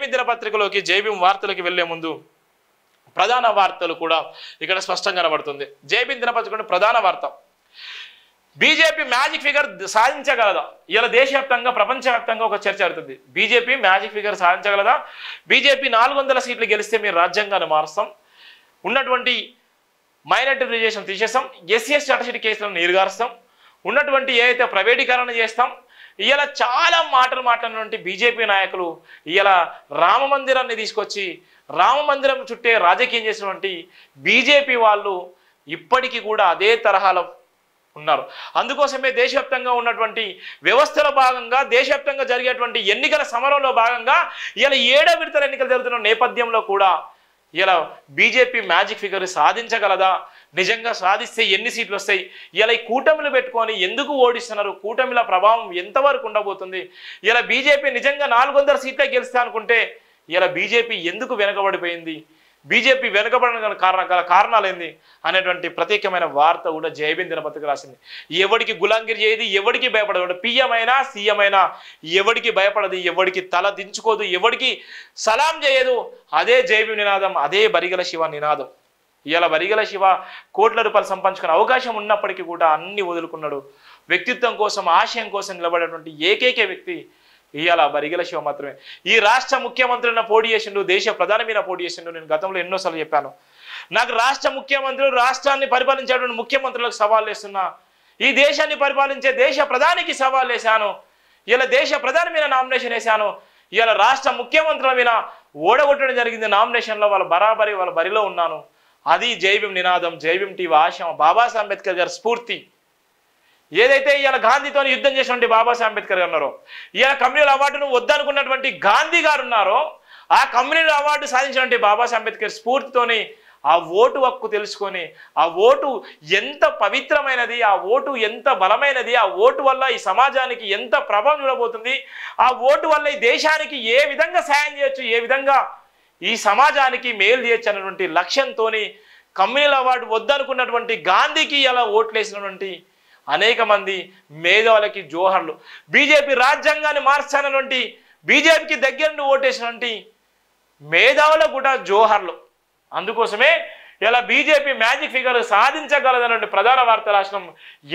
జైభీం దినపత్రికలోకి జైభీం వార్తలకి వెళ్లే ముందు ప్రధాన వార్తలు కూడా ఇక్కడ స్పష్టంగా కనబడుతుంది. జైభీం దినపత్రికలోని ప్రధాన వార్త, బీజేపీ మ్యాజిక్ ఫిగర్ సాధించగలదా? ఇలా దేశవ్యాప్తంగా ప్రపంచవ్యాప్తంగా ఒక చర్చ జరుగుతుంది. బీజేపీ మ్యాజిక్ ఫిగర్ సాధించగలదా? బీజేపీ 400 సీట్లు గెలిస్తే మేము రాజ్యాంగాన్ని మారుస్తాం, ఉన్నటువంటి మైనారిటీ రిజర్వేషన్ తీసేస్తాం, ఎస్సీ అట్రాసిటీ కేసులను నీరుగారుస్తాం, ఉన్నటువంటి ఏదైతే ప్రైవేటీకరణ చేస్తాం. ఇలా చాలా మాటలు మాట్లాడినటువంటి బీజేపీ నాయకులు ఇలా రామ మందిరాన్ని తీసుకొచ్చి రామ మందిరం చుట్టే రాజకీయం చేసినటువంటి బీజేపీ వాళ్ళు ఇప్పటికీ కూడా అదే తరహాలో ఉన్నారు. అందుకోసమే దేశవ్యాప్తంగా ఉన్నటువంటి వ్యవస్థలో భాగంగా దేశవ్యాప్తంగా జరిగేటువంటి ఎన్నికల సమరంలో భాగంగా ఇలా 7వ విడతల ఎన్నికలు జరుగుతున్న నేపథ్యంలో కూడా ఇలా బీజేపీ మ్యాజిక్ ఫిగర్ సాధించగలదా? నిజంగా సాధిస్తే ఎన్ని సీట్లు వస్తాయి? ఇలా ఈ కూటమిలు పెట్టుకొని ఎందుకు ఓడిస్తున్నారు? కూటమిల ప్రభావం ఎంతవరకు ఉండబోతుంది? ఇలా బీజేపీ నిజంగా 400 సీట్లే గెలుస్తా అనుకుంటే ఇలా బీజేపీ ఎందుకు వెనకబడిపోయింది? బీజేపీ వెనుకబడిన కారణాలు ఏంది అనేటువంటి ప్రత్యేకమైన వార్త కూడా జైభీం దినపత్రిక రాసింది. ఎవడికి గులాంగిరి చేయదు, ఎవడికి భయపడదు, పిఎం అయినా సీఎం అయినా ఎవడికి భయపడదు, ఎవడికి తల దించుకోదు, ఎవడికి సలాం చేయదు. అదే జైభీం నినాదం, అదే బరిగల శివ నినాదం. ఇలా బరిగల శివ కోట్ల రూపాయలు సంపాదించుకునే అవకాశం ఉన్నప్పటికీ కూడా అన్ని వదులుకున్నాడు. వ్యక్తిత్వం కోసం, ఆశయం కోసం నిలబడేటువంటి ఏకైక వ్యక్తి ఇవాళ బరిగల శివ మాత్రమే. ఈ రాష్ట్ర ముఖ్యమంత్రిని పోటీ చేసిండు, దేశ ప్రధాని మీద పోటీ చేసిండు. నేను గతంలో ఎన్నోసార్లు చెప్పాను, నాకు రాష్ట్ర ముఖ్యమంత్రులు, రాష్ట్రాన్ని పరిపాలించేటువంటి ముఖ్యమంత్రులకు సవాల్ వేస్తున్నా, ఈ దేశాన్ని పరిపాలించే దేశ ప్రధానికి సవాల్ వేశాను. ఇలా దేశ ప్రధాని మీద నామినేషన్ వేశాను. ఇలా రాష్ట్ర ముఖ్యమంత్రుల మీద ఓడగొట్టడం జరిగింది నామినేషన్లో. వాళ్ళ బరిలో ఉన్నాను. అది జైభీం నినాదం, జైభీం టీవీ ఆశయం, బాబాసాహెబ్ అంబేద్కర్ గారి స్ఫూర్తి. ఏదైతే ఇలా గాంధీతో యుద్ధం చేసినటువంటి బాబాసాహెబ్ అంబేద్కర్ గారు ఉన్నారో, ఇలా కమ్యూనల్ అవార్డును వద్దనుకున్నటువంటి గాంధీ గారు ఉన్నారో, ఆ కమ్యూనల్ అవార్డు సాధించినటువంటి బాబాసాహెబ్ అంబేద్కర్ స్ఫూర్తితోని ఆ ఓటు హక్కు తెలుసుకొని, ఆ ఓటు ఎంత పవిత్రమైనది, ఆ ఓటు ఎంత బలమైనది, ఆ ఓటు వల్ల ఈ సమాజానికి ఎంత ప్రభావం చూడబోతుంది, ఆ ఓటు వల్ల ఈ దేశానికి ఏ విధంగా సాయం చేయొచ్చు, ఏ విధంగా ఈ సమాజానికి మేలు చేయొచ్చు అన్నటువంటి లక్ష్యంతో కమ్యూనల్ అవార్డు వద్దనుకున్నటువంటి గాంధీకి ఇలా ఓట్లేసినటువంటి అనేక మంది మేధావులకి జోహర్లు. బీజేపీ రాజ్యాంగాన్ని మార్చానటువంటి, బీజేపీకి దగ్గర నుండి ఓటేసినటువంటి మేధావులకు కూడా జోహర్లు. అందుకోసమే ఇలా బీజేపీ మ్యాజిక్ ఫిగర్ సాధించగలదన్నటువంటి ప్రధాన వార్త రాష్ట్రం.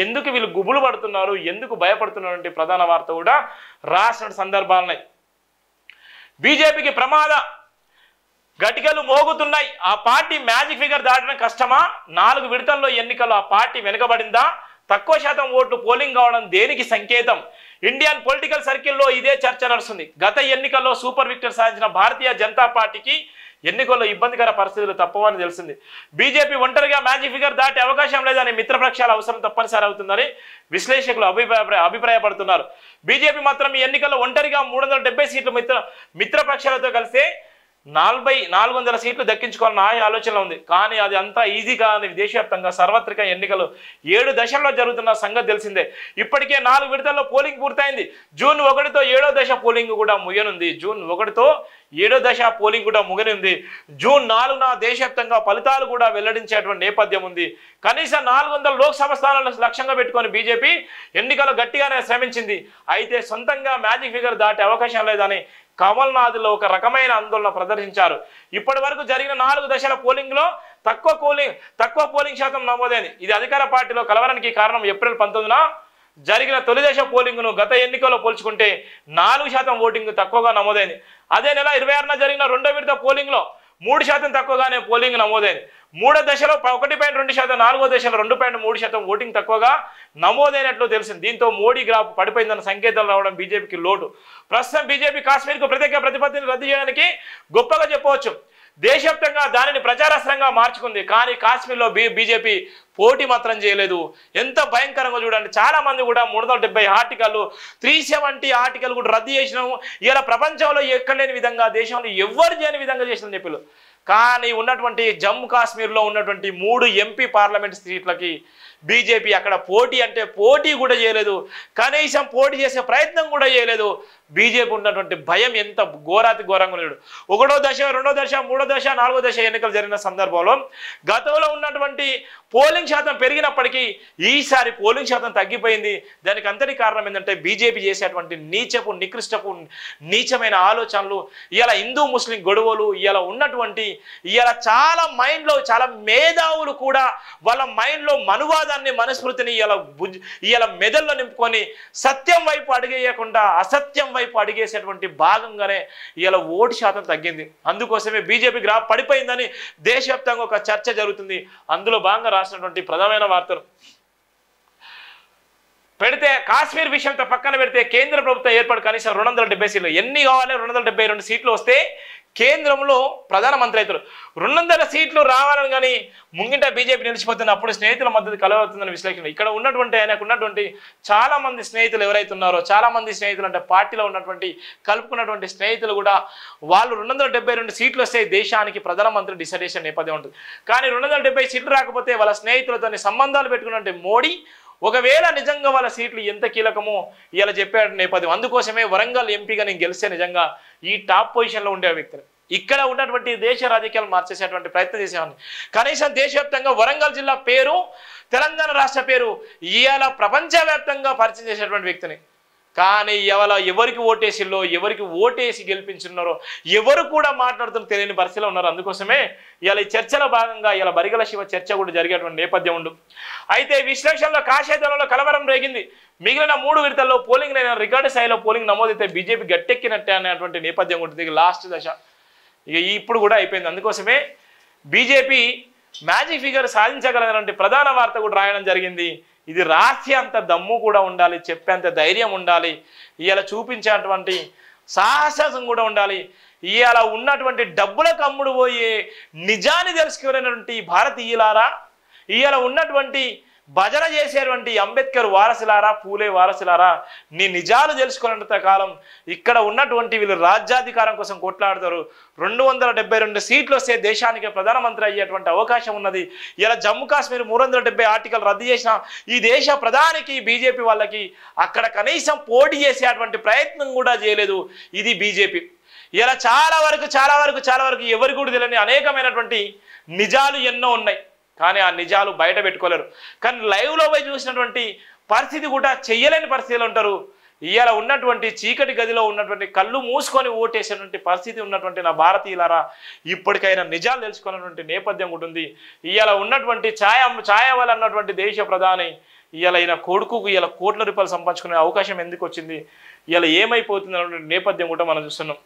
ఎందుకు వీళ్ళు గుబులు పడుతున్నారు, ఎందుకు భయపడుతున్నటువంటి ప్రధాన వార్త కూడా రాసిన సందర్భాలున్నాయి. బీజేపీకి ప్రమాద గటికలు మోగుతున్నాయి. ఆ పార్టీ మ్యాజిక్ ఫిగర్ దాటడం కష్టమా? 4 విడతల్లో ఎన్నికల్లో ఆ పార్టీ వెనుకబడిందా? తక్కువ శాతం ఓట్లు పోలింగ్ కావడం దేనికి సంకేతం? ఇండియన్ పొలిటికల్ సర్కిల్లో ఇదే చర్చ నడుస్తుంది. గత ఎన్నికల్లో సూపర్ విక్టర్ సాధించిన భారతీయ జనతా పార్టీకి ఎన్నికల్లో ఇబ్బందికర పరిస్థితులు తప్పవని తెలిసింది. బీజేపీ ఒంటరిగా మ్యాజిక్ ఫిగర్ దాటే అవకాశం లేదని మిత్రపక్షాల అవసరం తప్పనిసరి అవుతుందని విశ్లేషకులు అభిప్రాయపడుతున్నారు. బీజేపీ మాత్రం ఈ ఎన్నికల్లో ఒంటరిగా 370 సీట్లు మిత్రపక్షాలతో కలిస్తే 400 సీట్లు దక్కించుకోవాలని ఆలోచనలో ఉంది. కానీ అది అంతా ఈజీ కాదని దేశవ్యాప్తంగా సార్వత్రిక ఎన్నికలు 7 దశల్లో జరుగుతున్న సంగతి తెలిసిందే. ఇప్పటికే 4 విడతల్లో పోలింగ్ పూర్తయింది. జూన్ 1తో 7వ దశ పోలింగ్ కూడా ముగియనుంది. జూన్ 1తో 7వ దశ పోలింగ్ కూడా ముగినుంది. జూన్ 4న దేశవ్యాప్తంగా ఫలితాలు కూడా వెల్లడించేటువంటి నేపథ్యం ఉంది. కనీసం 400 లోక్సభ స్థానాలను లక్ష్యంగా పెట్టుకొని బీజేపీ ఎన్నికలు గట్టిగానే శ్రమించింది. అయితే సొంతంగా మ్యాజిక్ ఫిగర్ దాటే అవకాశం లేదని కమల్నాథ్లో ఒక రకమైన ఆందోళన ప్రదర్శించారు. ఇప్పటి వరకు జరిగిన 4 దశల పోలింగ్లో తక్కువ పోలింగ్ శాతం నమోదైంది. ఇది అధికార పార్టీలో కలవరానికి కారణం. ఏప్రిల్ 19న జరిగిన తొలి దశ పోలింగ్ను గత ఎన్నికల్లో పోల్చుకుంటే 4% ఓటింగ్ తక్కువగా నమోదైంది. అదే నెల 26న జరిగిన 2వ విడత పోలింగ్లో 3% తక్కువగానే పోలింగ్ నమోదైంది. 3వ దశలో 1.2%, 4వ దశలో 2.3% ఓటింగ్ తక్కువగా నమోదైనట్లు తెలిసింది. దీంతో మోడీ గ్రాఫ్ పడిపోయిందన్న సంకేతాలు రావడం బీజేపీకి లోటు. ప్రస్తుతం బీజేపీ కాశ్మీర్కు ప్రత్యేక ప్రతిపత్తిని రద్దు చేయడానికి గొప్పగా చెప్పవచ్చు. దేశవ్యాప్తంగా దానిని ప్రచారాస్త్రంగా మార్చుకుంది. కానీ కాశ్మీర్లో బీజేపీ పోటీ మాత్రం చేయలేదు. ఎంత భయంకరంగా చూడండి. చాలా మంది కూడా 370 ఆర్టికల్, 370 ఆర్టికల్ కూడా రద్దు చేసినాము. ఇలా ప్రపంచంలో ఎక్కడ లేని విధంగా, దేశంలో ఎవరు చేయని విధంగా చేసిన చెప్పారు. కానీ ఉన్నటువంటి జమ్మూ కాశ్మీర్లో ఉన్నటువంటి 3 ఎంపీ పార్లమెంట్ సీట్లకి బీజేపీ అక్కడ పోటీ కూడా చేయలేదు. కనీసం పోటీ చేసే ప్రయత్నం కూడా చేయలేదు. బీజేపీ ఉన్నటువంటి భయం ఎంత ఘోరాతి ఘోరంగా ఉన్నాడు. 1వ దశ 2వ దశ 3వ దశ 4వ దశ ఎన్నికలు జరిగిన సందర్భంలో గతంలో ఉన్నటువంటి పోలింగ్ శాతం పెరిగినప్పటికీ ఈసారి పోలింగ్ శాతం తగ్గిపోయింది. దానికి అంతటి కారణం ఏంటంటే బీజేపీ చేసేటువంటి నీచపు నికృష్టపు నీచమైన ఆలోచనలు, ఇలా హిందూ ముస్లిం గొడవలు, ఇలా ఉన్నటువంటి ఇలా చాలా మైండ్లో చాలా మేధావులు కూడా వాళ్ళ మైండ్లో మనువాదాన్ని మనస్మృతిని ఇలా మెదల్లో నింపుకొని సత్యం వైపు అడిగేయకుండా అసత్యం వైపు అడిగేసేటువంటి భాగంగానే ఇలా ఓటు శాతం తగ్గింది. అందుకోసమే బీజేపీ గ్రాఫ్ పడిపోయిందని దేశవ్యాప్తంగా ఒక చర్చ జరుగుతుంది. అందులో భాగంగా రాసినటువంటి ప్రధానమైన వార్తలు పెడితే కాశ్మీర్ విషయంతో పక్కన పెడితే కేంద్ర ప్రభుత్వం ఏర్పాటు కనీసం 270 సీట్లు ఎన్ని కావాలి? 272 సీట్లు వస్తే కేంద్రంలో ప్రధానమంత్రి అవుతారు. 200 సీట్లు రావాలని కానీ ముంగిట బీజేపీ నిలిచిపోతుంది. అప్పుడు స్నేహితుల మద్దతు కలవుతుందని విశ్లేషణ. ఇక్కడ ఉన్నటువంటి ఆయనకు ఉన్నటువంటి చాలా మంది స్నేహితులు ఎవరైతే ఉన్నారో, చాలా మంది స్నేహితులు అంటే పార్టీలో ఉన్నటువంటి కలుపుకున్నటువంటి స్నేహితులు కూడా వాళ్ళు 272 సీట్లు వస్తే దేశానికి ప్రధానమంత్రి డిసైడేషన్ నేపథ్యం ఉంటుంది. కానీ 270 సీట్లు రాకపోతే వాళ్ళ స్నేహితులతో సంబంధాలు పెట్టుకున్నటువంటి మోడీ ఒకవేళ నిజంగా వాళ్ళ సీట్లు ఎంత కీలకమో ఇలా చెప్పాడు నేపథ్యం. అందుకోసమే వరంగల్ ఎంపీగా నేను గెలిస్తే నిజంగా ఈ టాప్ పొజిషన్లో ఉండే వ్యక్తులు ఇక్కడ ఉన్నటువంటి దేశ రాజకీయాలు మార్చేసేటువంటి ప్రయత్నం చేసేవాడిని. కనీసం దేశవ్యాప్తంగా వరంగల్ జిల్లా పేరు, తెలంగాణ రాష్ట్ర పేరు ఇవాళ ప్రపంచవ్యాప్తంగా పరిచయం చేసేటువంటి వ్యక్తిని. కానీ ఇవాళ ఎవరికి ఓటేసిల్లో, ఎవరికి ఓటేసి గెలిపించున్నారో ఎవరు కూడా మాట్లాడుతున్న తెలియని పరిస్థితిలో ఉన్నారు. అందుకోసమే ఇవాళ ఈ చర్చల భాగంగా ఇలా బరిగల శివ చర్చ కూడా జరిగేటువంటి నేపథ్యం ఉండు. అయితే విశ్లేషణలో కాషాయదళంలో కలవరం రేగింది. మిగిలిన 3 విడతల్లో పోలింగ్ రికార్డు స్థాయిలో పోలింగ్ నమోదైతే బీజేపీ గట్టెక్కినట్టే అనేటువంటి నేపథ్యం ఉంటుంది. లాస్ట్ దశ ఇక ఇప్పుడు కూడా అయిపోయింది. అందుకోసమే బీజేపీ మ్యాజిక్ ఫిగర్ సాధించగలనటువంటి ప్రధాన వార్త కూడా రాయడం జరిగింది. ఇది రాసి అంత దమ్ము కూడా ఉండాలి, చెప్పేంత ధైర్యం ఉండాలి, ఇవాళ చూపించేటువంటి సాహసం కూడా ఉండాలి. ఇవాళ ఉన్నటువంటి డబ్బులకు అమ్ముడు పోయే నిజాన్ని తెలుసుకునేటువంటి భారతీయులారా, ఇవాళ ఉన్నటువంటి భజన చేసేటువంటి అంబేద్కర్ వారసులారా, పూలే వారసులారా, నీ నిజాలు తెలుసుకున్నంత కాలం ఇక్కడ ఉన్నటువంటి వీళ్ళు రాజ్యాధికారం కోసం కొట్లాడతారు. 272 సీట్లు వస్తే దేశానికి ప్రధానమంత్రి అయ్యేటువంటి అవకాశం ఉన్నది. ఇలా జమ్మూ కాశ్మీర్ 370 ఆర్టికల్ రద్దు చేసిన ఈ దేశ ప్రధానికి బీజేపీ వాళ్ళకి అక్కడ కనీసం పోటీ చేసేటువంటి ప్రయత్నం కూడా చేయలేదు ఇది బీజేపీ. ఇలా చాలా వరకు ఎవరికి కూడా తెలియని అనేకమైనటువంటి నిజాలు ఎన్నో ఉన్నాయి. కానీ ఆ నిజాలు బయట పెట్టుకోలేరు. కానీ లైవ్లో పోయి చూసినటువంటి పరిస్థితి కూడా చెయ్యలేని పరిస్థితిలో ఉంటారు. ఇవాళ ఉన్నటువంటి చీకటి గదిలో ఉన్నటువంటి కళ్ళు మూసుకొని ఓటేసేటువంటి పరిస్థితి ఉన్నటువంటి నా భారతీయులారా, ఇప్పటికైనా నిజాలు తెలుసుకున్నటువంటి నేపథ్యం ఉంటుంది. ఇవాళ ఉన్నటువంటి ఛాయవల్ అన్నటువంటి దేశ ప్రధాని ఇవాళ ఈయన కొడుకుకు ఇలా కోట్ల రూపాయలు సంపాదించుకునే అవకాశం ఎందుకు వచ్చింది, ఇలా ఏమైపోతుంది అన్నటువంటి నేపథ్యం కూడా మనం చూస్తున్నాం.